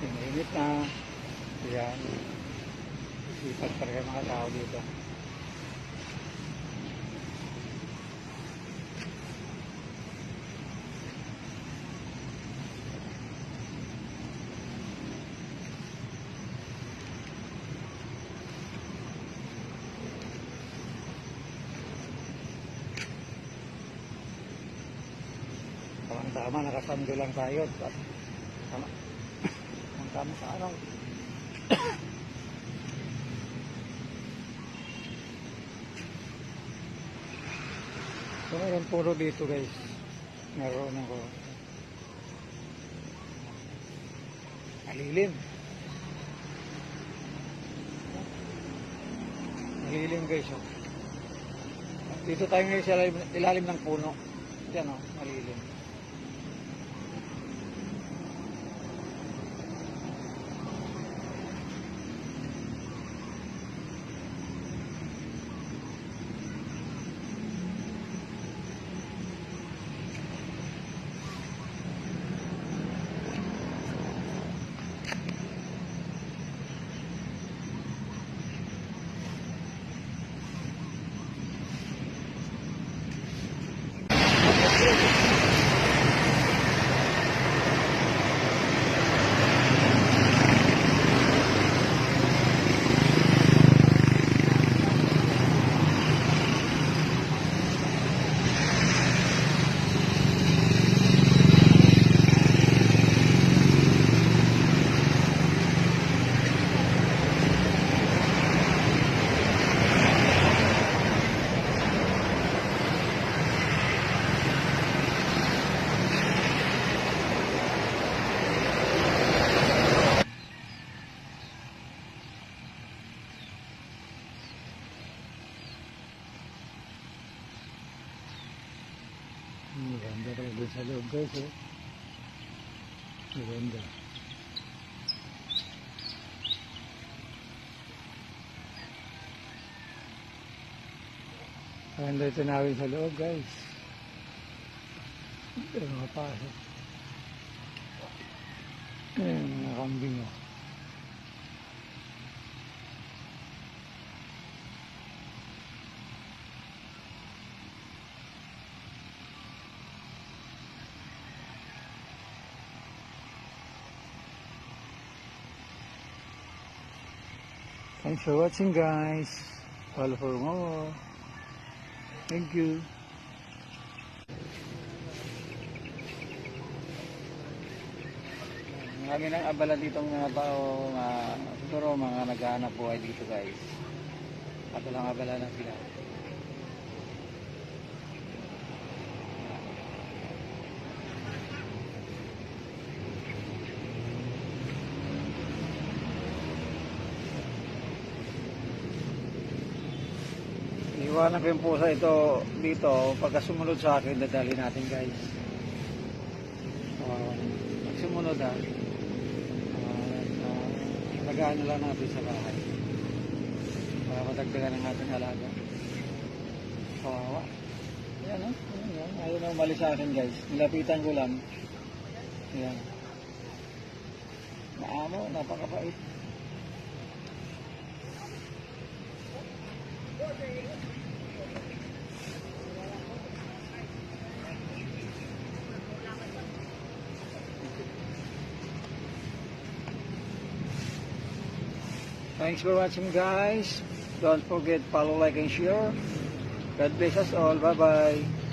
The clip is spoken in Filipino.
Init na. Yan. Sipag talaga mga tao dito. Tama, nakasando lang tayo. Tama. Ang tama sa araw. So, mayroon puro dito guys. Meron ako. Malilim. Malilim guys. Oh. Dito tayo ngayon sa ilalim ng puno. Yan o, malilim. Maganda rin doon sa loob guys eh. Maganda. Maganda ito namin sa loob guys. Ito mga paso. Ayan mga kambing oh. Thanks for watching guys. Follow for more. Thank you. Marami nang abala ditong mga tao, siguro mga naghahanap buhay dito guys. At walang abala na sila. Iwanan ko yung pusa ito dito. Pagka sumunod sa akin, dadali natin guys. Pag sumunod lagaan na lang natin sa bahay. Para matagdagan ng ating alaga. Kawawa. Ayan o. Ayaw na umalis sa akin guys. Nilapitan ko lang. Ayan. Maamo, napakapait. Thanks for watching guys. Don't forget follow, like and share. God bless us all. Bye bye.